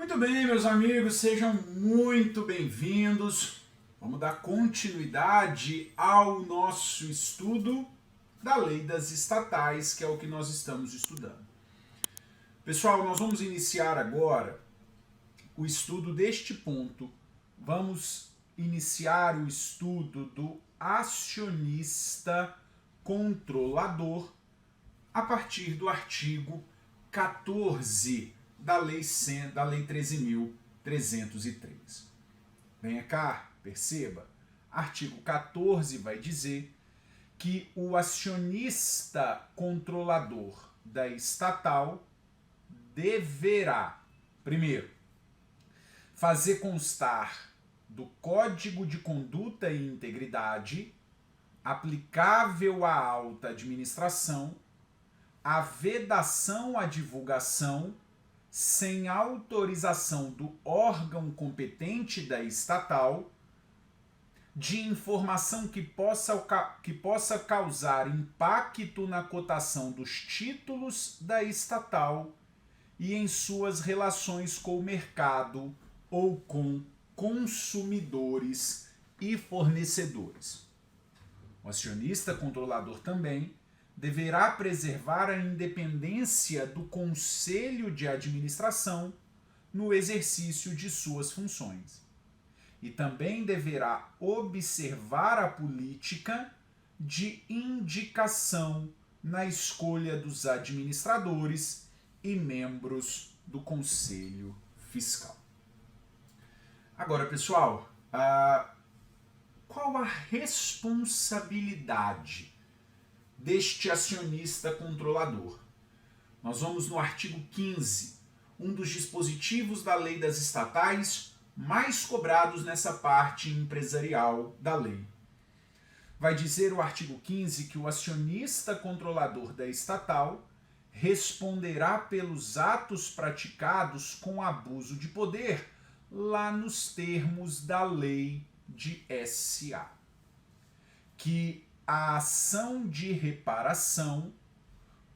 Muito bem, meus amigos, sejam muito bem-vindos. Vamos dar continuidade ao nosso estudo da Lei das Estatais, que é o que nós estamos estudando. Pessoal, nós vamos iniciar agora o estudo deste ponto. Vamos iniciar o estudo do acionista controlador a partir do artigo 14 da Lei 13.303. Venha cá, perceba. Artigo 14 vai dizer que o acionista controlador da estatal deverá, primeiro, fazer constar do Código de Conduta e Integridade aplicável à alta administração a vedação à divulgação sem autorização do órgão competente da estatal de informação que possa causar impacto na cotação dos títulos da estatal e em suas relações com o mercado ou com consumidores e fornecedores. O acionista controlador também deverá preservar a independência do Conselho de Administração no exercício de suas funções. E também deverá observar a política de indicação na escolha dos administradores e membros do Conselho Fiscal. Agora, pessoal, qual a responsabilidade deste acionista controlador? Nós vamos no artigo 15, um dos dispositivos da Lei das Estatais mais cobrados nessa parte empresarial da lei. Vai dizer o artigo 15 que o acionista controlador da estatal responderá pelos atos praticados com abuso de poder, lá nos termos da lei de SA. Que a ação de reparação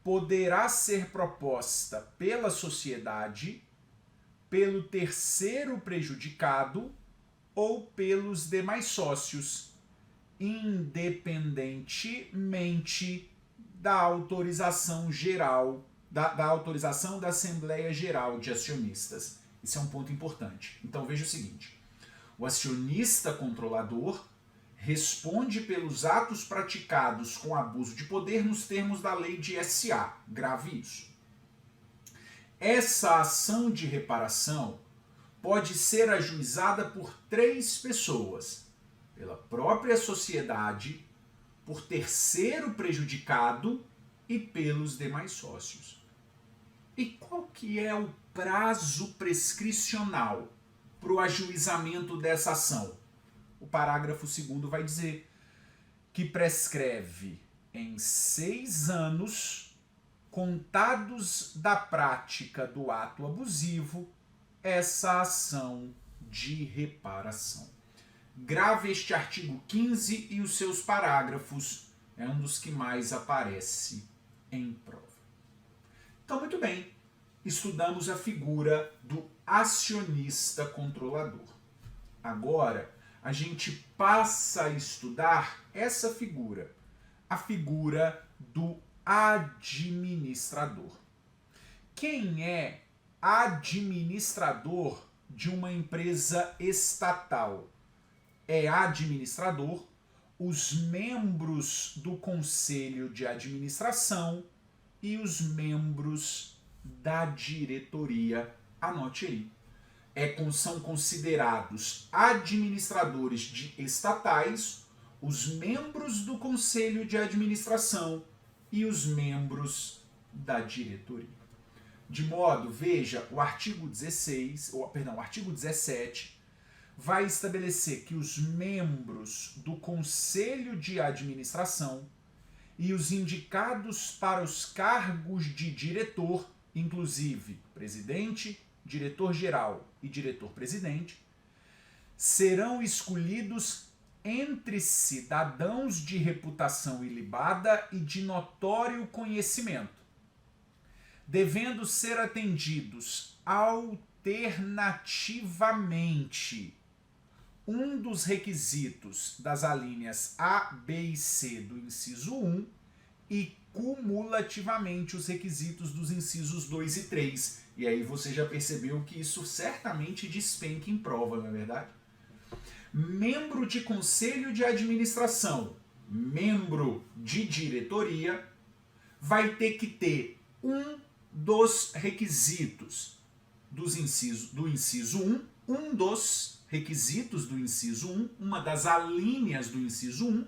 poderá ser proposta pela sociedade, pelo terceiro prejudicado ou pelos demais sócios, independentemente da autorização geral, da autorização da Assembleia Geral de Acionistas. Isso é um ponto importante. Então veja o seguinte: o acionista controlador responde pelos atos praticados com abuso de poder nos termos da lei de SA. Grave isso. Essa ação de reparação pode ser ajuizada por três pessoas: pela própria sociedade, por terceiro prejudicado e pelos demais sócios. E qual que é o prazo prescricional para o ajuizamento dessa ação? O parágrafo 2º vai dizer que prescreve em 6 anos, contados da prática do ato abusivo, essa ação de reparação. Grave este artigo 15 e os seus parágrafos, é um dos que mais aparece em prova. Então, muito bem, estudamos a figura do acionista controlador. Agora, a gente passa a estudar essa figura, a figura do administrador. Quem é administrador de uma empresa estatal? É administrador os membros do Conselho de Administração e os membros da diretoria. Anote aí. São considerados administradores de estatais os membros do Conselho de Administração e os membros da diretoria. De modo, veja, o artigo 17 vai estabelecer que os membros do Conselho de Administração e os indicados para os cargos de diretor, inclusive presidente, diretor-geral e diretor-presidente, serão escolhidos entre cidadãos de reputação ilibada e de notório conhecimento, devendo ser atendidos alternativamente um dos requisitos das alíneas A, B e C do inciso 1 e cumulativamente os requisitos dos incisos 2 e 3. E aí você já percebeu que isso certamente despenca em prova, não é verdade? Membro de conselho de administração, membro de diretoria, vai ter que ter um dos requisitos do inciso 1, um dos requisitos do inciso 1, uma das alíneas do inciso 1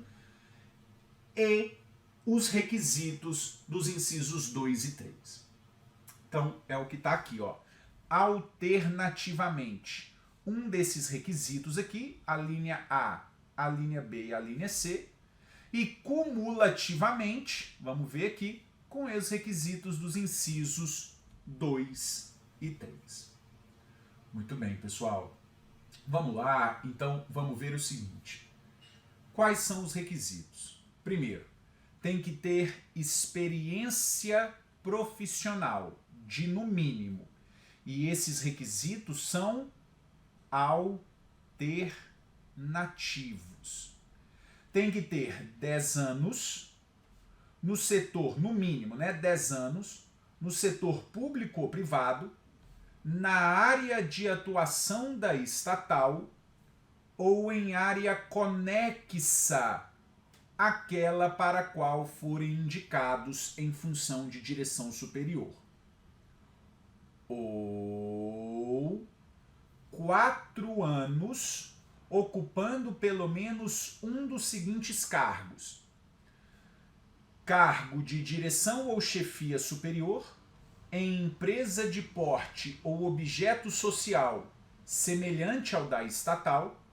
e os requisitos dos incisos 2 e 3. Então, é o que está aqui, ó. Alternativamente, um desses requisitos aqui, a linha A, a linha B e a linha C, e cumulativamente, vamos ver aqui, com os requisitos dos incisos 2 e 3. Muito bem, pessoal. Vamos lá, então vamos ver o seguinte. Quais são os requisitos? Primeiro, tem que ter experiência profissional, de no mínimo. E esses requisitos são alternativos. Tem que ter 10 anos no setor, no mínimo, 10 anos, no setor público ou privado, na área de atuação da estatal ou em área conexa àquela para a qual forem indicados em função de direção superior. Ou 4 anos ocupando pelo menos um dos seguintes cargos: cargo de direção ou chefia superior em empresa de porte ou objeto social semelhante ao da estatal,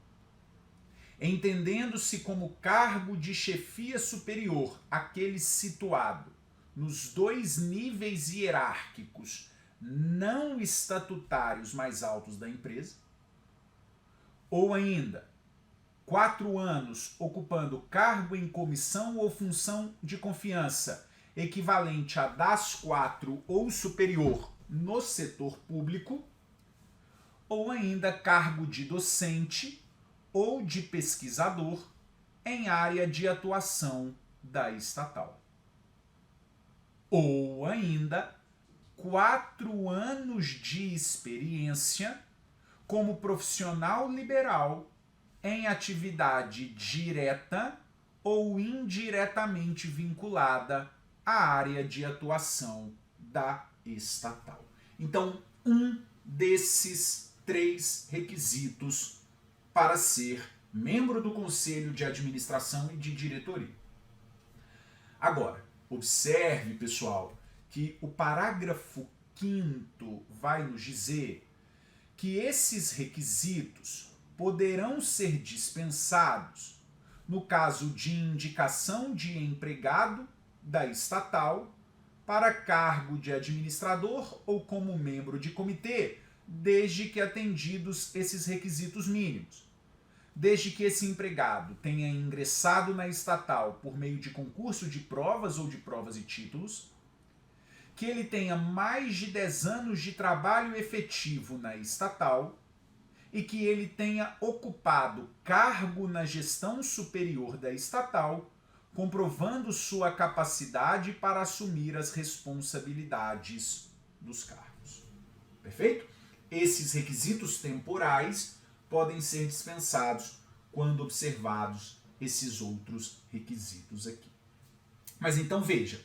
entendendo-se como cargo de chefia superior aquele situado nos 2 níveis hierárquicos não estatutários mais altos da empresa, ou ainda 4 anos ocupando cargo em comissão ou função de confiança equivalente a das 4 ou superior no setor público, ou ainda cargo de docente ou de pesquisador em área de atuação da estatal. Ou ainda 4 anos de experiência como profissional liberal em atividade direta ou indiretamente vinculada à área de atuação da estatal. Então, um desses 3 requisitos para ser membro do conselho de administração e de diretoria. Agora, observe, pessoal, que o parágrafo 5º vai nos dizer que esses requisitos poderão ser dispensados no caso de indicação de empregado da estatal para cargo de administrador ou como membro de comitê, desde que atendidos esses requisitos mínimos. Desde que esse empregado tenha ingressado na estatal por meio de concurso de provas ou de provas e títulos, que ele tenha mais de 10 anos de trabalho efetivo na estatal e que ele tenha ocupado cargo na gestão superior da estatal, comprovando sua capacidade para assumir as responsabilidades dos cargos. Perfeito? Esses requisitos temporais podem ser dispensados quando observados esses outros requisitos aqui. Mas então veja,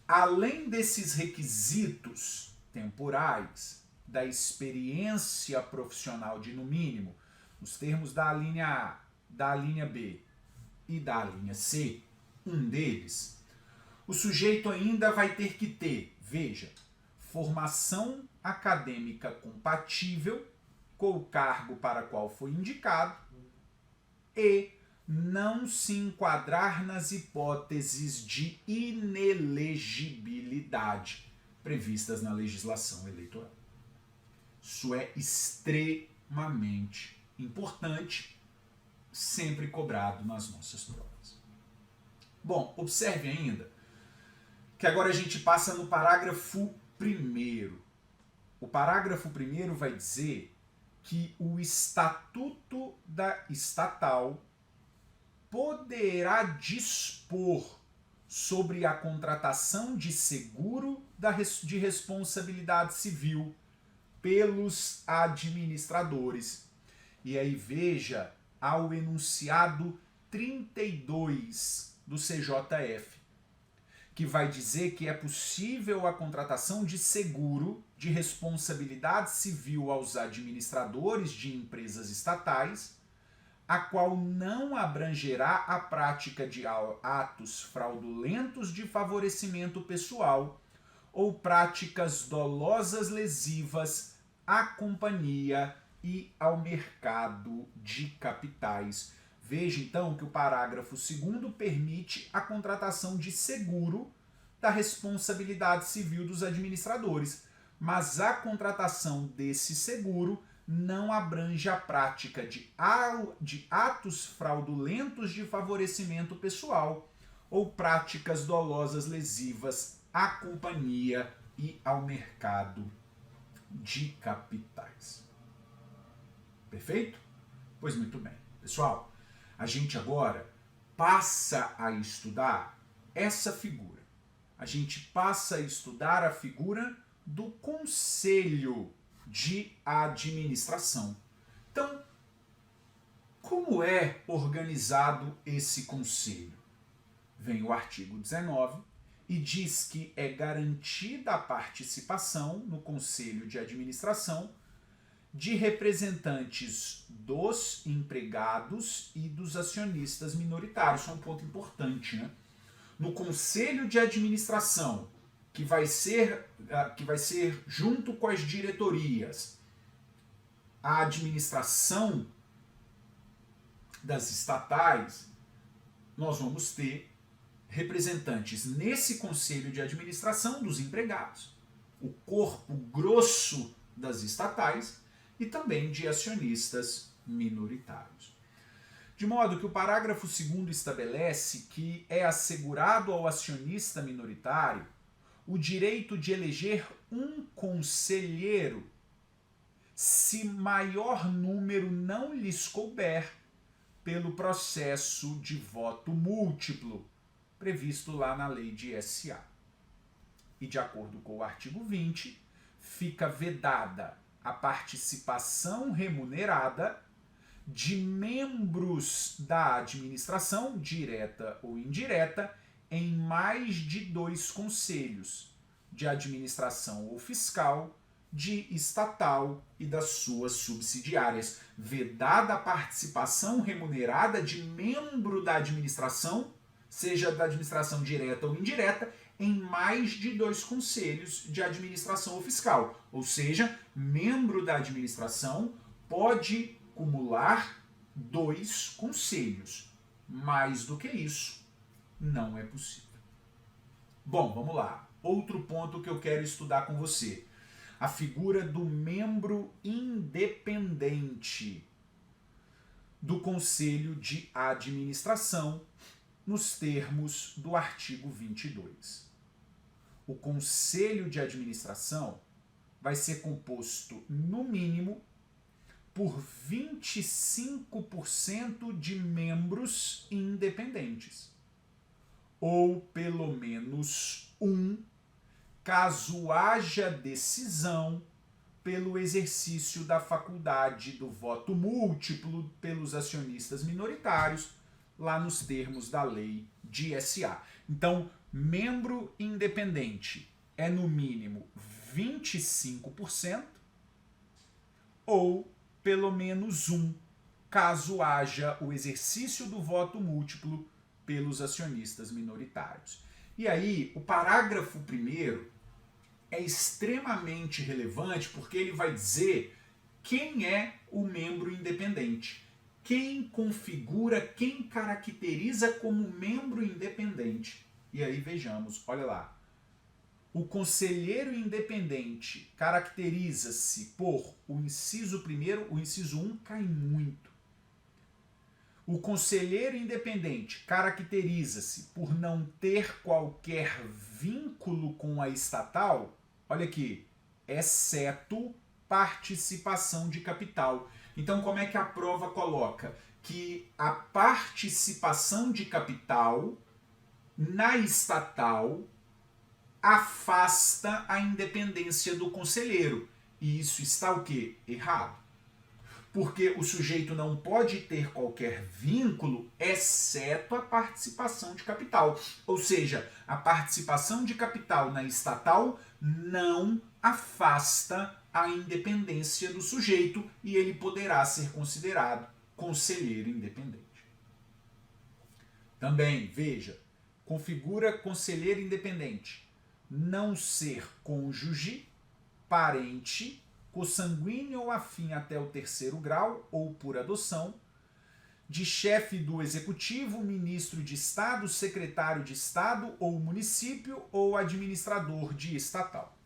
além desses requisitos temporais, da experiência profissional de no mínimo, nos termos da linha A, da linha B e da linha C, um deles, o sujeito ainda vai ter que ter, veja, formação acadêmica compatível com o cargo para qual foi indicado e não se enquadrar nas hipóteses de inelegibilidade previstas na legislação eleitoral. Isso é extremamente importante, sempre cobrado nas nossas provas. Bom, observe ainda que agora a gente passa no parágrafo 1º. o parágrafo 1º vai dizer que o estatuto da estatal poderá dispor sobre a contratação de seguro de responsabilidade civil pelos administradores. E aí veja ao enunciado 32 do CJF, que vai dizer que é possível a contratação de seguro de responsabilidade civil aos administradores de empresas estatais, a qual não abrangerá a prática de atos fraudulentos de favorecimento pessoal ou práticas dolosas lesivas à companhia e ao mercado de capitais. Veja então que o parágrafo 2º permite a contratação de seguro da responsabilidade civil dos administradores, mas a contratação desse seguro não abrange a prática de atos fraudulentos de favorecimento pessoal ou práticas dolosas lesivas à companhia e ao mercado de capitais. Perfeito? Pois muito bem. Pessoal, a gente agora passa a estudar essa figura. A gente passa a estudar a figura do conselho de administração. Então, como é organizado esse conselho? Vem o artigo 19 e diz que é garantida a participação no conselho de administração de representantes dos empregados e dos acionistas minoritários. Isso é um ponto importante, né? No conselho de administração, que vai ser junto com as diretorias, a administração das estatais, nós vamos ter representantes nesse conselho de administração dos empregados, o corpo grosso das estatais e também de acionistas minoritários. De modo que o parágrafo 2º estabelece que é assegurado ao acionista minoritário o direito de eleger um conselheiro se maior número não lhes couber pelo processo de voto múltiplo previsto lá na lei de SA. E de acordo com o artigo 20, fica vedada a participação remunerada de membros da administração, direta ou indireta, em mais de 2 conselhos, de administração ou fiscal, de estatal e das suas subsidiárias. Vedada a participação remunerada de membro da administração, seja da administração direta ou indireta, em mais de 2 conselhos de administração ou fiscal. Ou seja, membro da administração pode acumular 2 conselhos. Mais do que isso, não é possível. Bom, vamos lá. Outro ponto que eu quero estudar com você. A figura do membro independente do Conselho de Administração, nos termos do artigo 22. O Conselho de Administração vai ser composto, no mínimo, por 25% de membros independentes, ou pelo menos um, caso haja decisão pelo exercício da faculdade do voto múltiplo pelos acionistas minoritários, lá nos termos da lei de SA. Então, membro independente é no mínimo 25% ou pelo menos um, caso haja o exercício do voto múltiplo pelos acionistas minoritários. E aí, o parágrafo 1º é extremamente relevante porque ele vai dizer quem é o membro independente, quem configura, quem caracteriza como membro independente. E aí vejamos, olha lá. O conselheiro independente caracteriza-se por o inciso 1º, o inciso 1 cai muito. O conselheiro independente caracteriza-se por não ter qualquer vínculo com a estatal. Olha aqui, exceto participação de capital. Então, como é que a prova coloca? Que a participação de capital na estatal afasta a independência do conselheiro. E isso está o quê? Errado. Porque o sujeito não pode ter qualquer vínculo exceto a participação de capital. Ou seja, a participação de capital na estatal não afasta a independência do sujeito e ele poderá ser considerado conselheiro independente. Também, veja, configura conselheiro independente. Não ser cônjuge, parente, consanguíneo ou afim até o 3º grau ou por adoção, de chefe do executivo, ministro de Estado, secretário de Estado ou município ou administrador de estatal.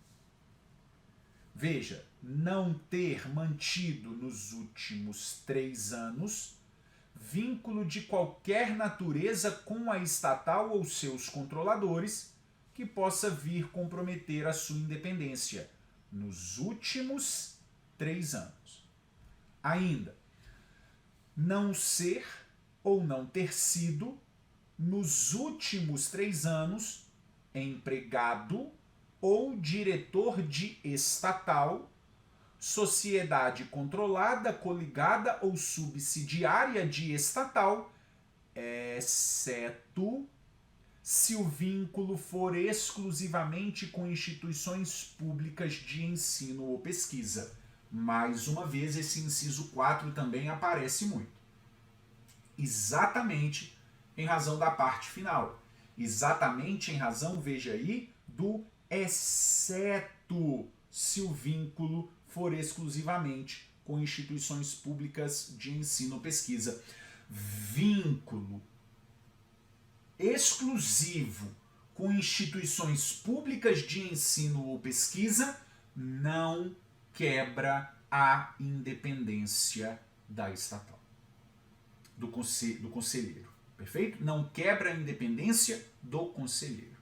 Veja, não ter mantido nos últimos 3 anos vínculo de qualquer natureza com a estatal ou seus controladores que possa vir comprometer a sua independência nos últimos 3 anos. Ainda, não ser ou não ter sido, nos últimos 3 anos, empregado ou diretor de estatal, sociedade controlada, coligada ou subsidiária de estatal, exceto se o vínculo for exclusivamente com instituições públicas de ensino ou pesquisa. Mais uma vez, esse inciso 4 também aparece muito. Exatamente em razão da parte final. Exatamente em razão, veja aí, do exceto se o vínculo for exclusivamente com instituições públicas de ensino ou pesquisa. Vínculo exclusivo com instituições públicas de ensino ou pesquisa não quebra a independência da estatal, do conselheiro. Perfeito? Não quebra a independência do conselheiro.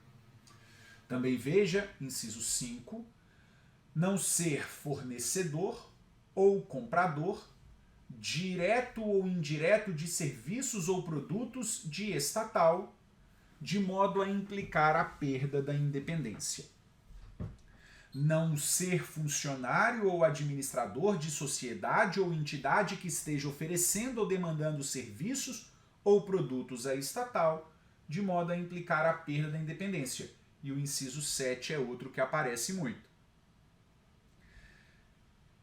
Também veja, inciso 5, não ser fornecedor ou comprador, direto ou indireto de serviços ou produtos de estatal, de modo a implicar a perda da independência. Não ser funcionário ou administrador de sociedade ou entidade que esteja oferecendo ou demandando serviços ou produtos à estatal, de modo a implicar a perda da independência. E o inciso 7 é outro que aparece muito.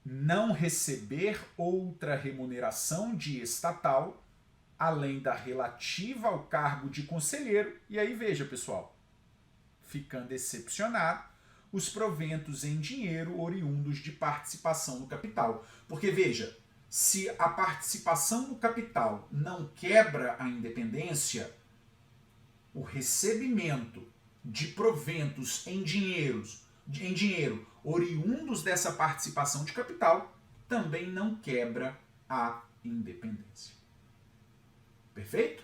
Não receber outra remuneração de estatal, além da relativa ao cargo de conselheiro. E aí veja, pessoal, ficando excepcionado os proventos em dinheiro oriundos de participação no capital. Porque veja, se a participação no capital não quebra a independência, o recebimento de proventos em dinheiro oriundos dessa participação de capital também não quebra a independência. Perfeito?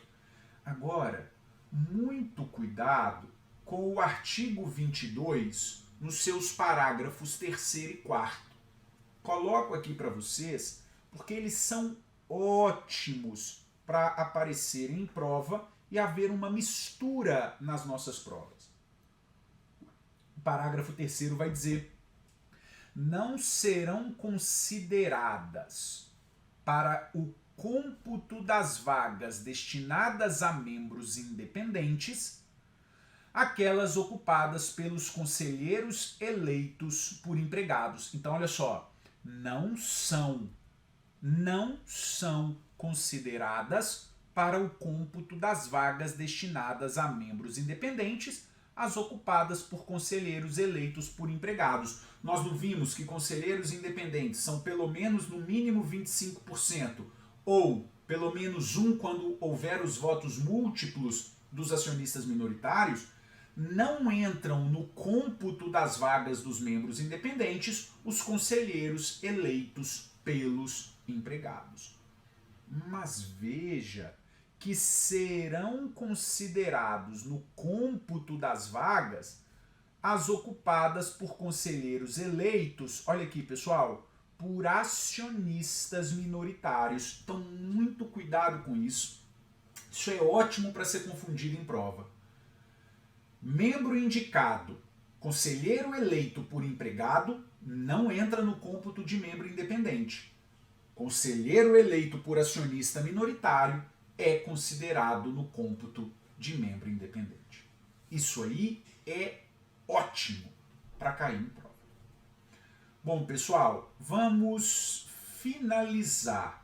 Agora, muito cuidado com o artigo 22 nos seus parágrafos 3º e 4º. Coloco aqui para vocês porque eles são ótimos para aparecerem em prova e haver uma mistura nas nossas provas. O parágrafo 3º vai dizer: não serão consideradas para o cômputo das vagas destinadas a membros independentes aquelas ocupadas pelos conselheiros eleitos por empregados. Então, olha só, não são consideradas para o cômputo das vagas destinadas a membros independentes as ocupadas por conselheiros eleitos por empregados. Nós não vimos que conselheiros independentes são pelo menos no mínimo 25%, ou pelo menos 1 quando houver os votos múltiplos dos acionistas minoritários. Não entram no cômputo das vagas dos membros independentes os conselheiros eleitos pelos empregados. Mas veja que serão considerados no cômputo das vagas as ocupadas por conselheiros eleitos, olha aqui pessoal, por acionistas minoritários. Então, muito cuidado com isso. Isso é ótimo para ser confundido em prova. Membro indicado, conselheiro eleito por empregado, não entra no cômputo de membro independente. Conselheiro eleito por acionista minoritário é considerado no cômputo de membro independente. Isso aí é ótimo para cair em prova. Bom, pessoal, vamos finalizar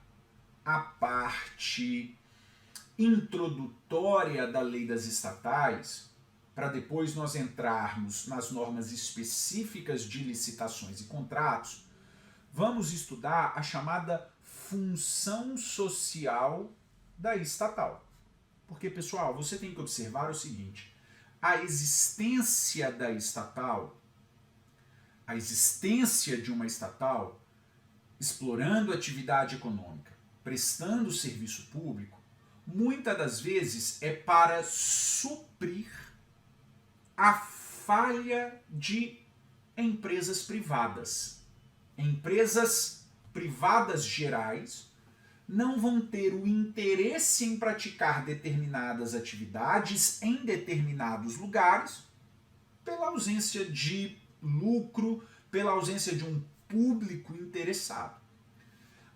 a parte introdutória da lei das estatais para depois nós entrarmos nas normas específicas de licitações e contratos. Vamos estudar a chamada função social da estatal. Porque, pessoal, você tem que observar o seguinte: a existência da estatal, a existência de uma estatal, explorando atividade econômica, prestando serviço público, muitas das vezes é para suprir a falha de empresas privadas. Empresas privadas gerais não vão ter o interesse em praticar determinadas atividades em determinados lugares pela ausência de lucro, pela ausência de um público interessado.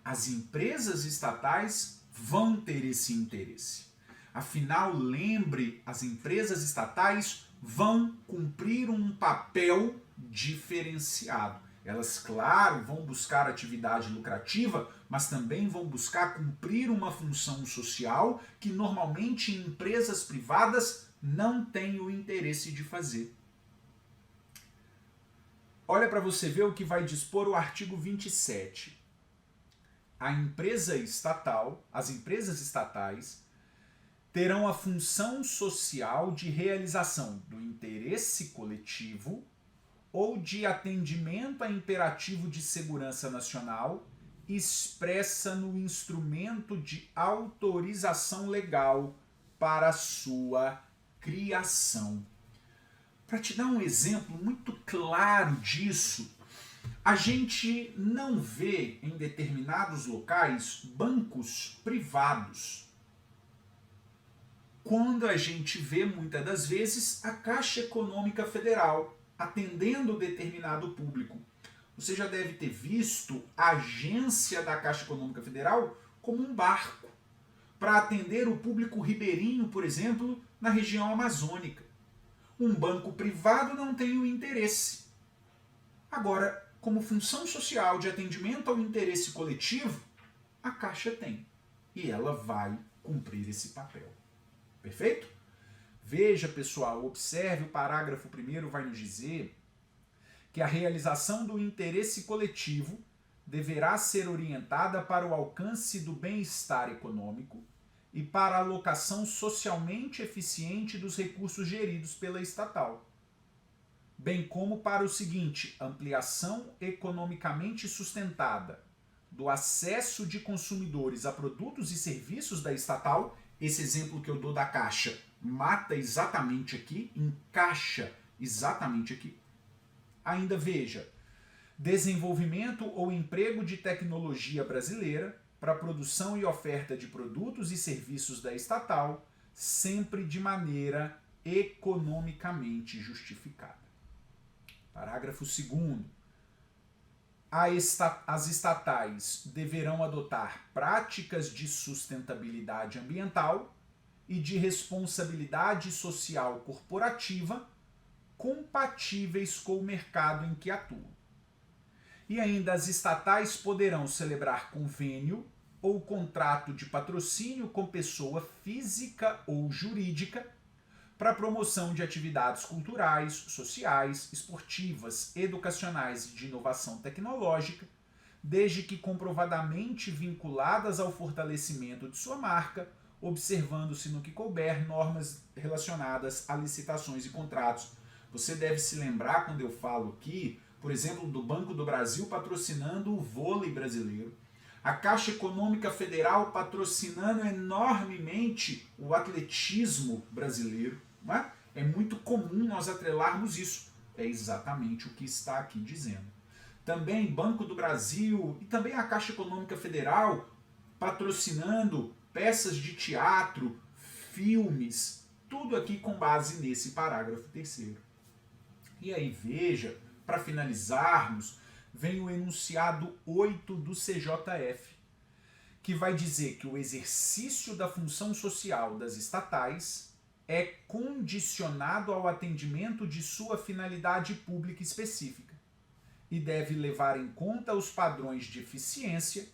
As empresas estatais vão ter esse interesse. Afinal, lembre, as empresas estatais vão cumprir um papel diferenciado. Elas, claro, vão buscar atividade lucrativa, mas também vão buscar cumprir uma função social que normalmente empresas privadas não têm o interesse de fazer. Olha para você ver o que vai dispor o artigo 27. A empresa estatal, as empresas estatais, terão a função social de realização do interesse coletivo ou de atendimento a imperativo de segurança nacional expressa no instrumento de autorização legal para a sua criação. Para te dar um exemplo muito claro disso, a gente não vê em determinados locais bancos privados. Quando a gente vê, muitas das vezes, a Caixa Econômica Federal atendendo determinado público. Você já deve ter visto a agência da Caixa Econômica Federal como um barco para atender o público ribeirinho, por exemplo, na região amazônica. Um banco privado não tem o interesse. Agora, como função social de atendimento ao interesse coletivo, a Caixa tem. E ela vai cumprir esse papel. Perfeito? Veja, pessoal, observe o parágrafo 1º, vai nos dizer que a realização do interesse coletivo deverá ser orientada para o alcance do bem-estar econômico e para a alocação socialmente eficiente dos recursos geridos pela estatal, bem como para o seguinte: ampliação economicamente sustentada do acesso de consumidores a produtos e serviços da estatal. Esse exemplo que eu dou da Caixa mata exatamente aqui, encaixa exatamente aqui. Ainda veja, desenvolvimento ou emprego de tecnologia brasileira para produção e oferta de produtos e serviços da estatal, sempre de maneira economicamente justificada. Parágrafo 2º. As estatais deverão adotar práticas de sustentabilidade ambiental e de responsabilidade social corporativa compatíveis com o mercado em que atuam. E ainda as estatais poderão celebrar convênio ou contrato de patrocínio com pessoa física ou jurídica para promoção de atividades culturais, sociais, esportivas, educacionais e de inovação tecnológica, desde que comprovadamente vinculadas ao fortalecimento de sua marca, observando-se no que couber normas relacionadas a licitações e contratos. Você deve se lembrar quando eu falo aqui, por exemplo, do Banco do Brasil patrocinando o vôlei brasileiro, a Caixa Econômica Federal patrocinando enormemente o atletismo brasileiro. Não é? É muito comum nós atrelarmos isso. É exatamente o que está aqui dizendo. Também Banco do Brasil e também a Caixa Econômica Federal patrocinando peças de teatro, filmes, tudo aqui com base nesse parágrafo 3º. E aí veja, para finalizarmos, vem o enunciado 8 do CJF, que vai dizer que o exercício da função social das estatais é condicionado ao atendimento de sua finalidade pública específica e deve levar em conta os padrões de eficiência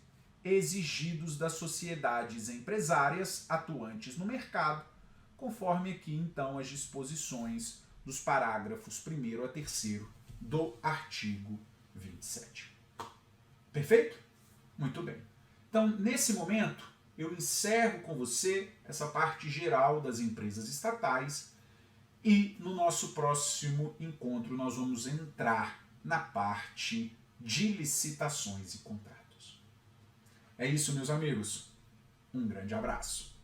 exigidos das sociedades empresárias atuantes no mercado, conforme aqui então as disposições dos parágrafos 1º a 3º do artigo 27. Perfeito? Muito bem. Então, nesse momento, eu encerro com você essa parte geral das empresas estatais e no nosso próximo encontro nós vamos entrar na parte de licitações e contratos. É isso, meus amigos. Um grande abraço.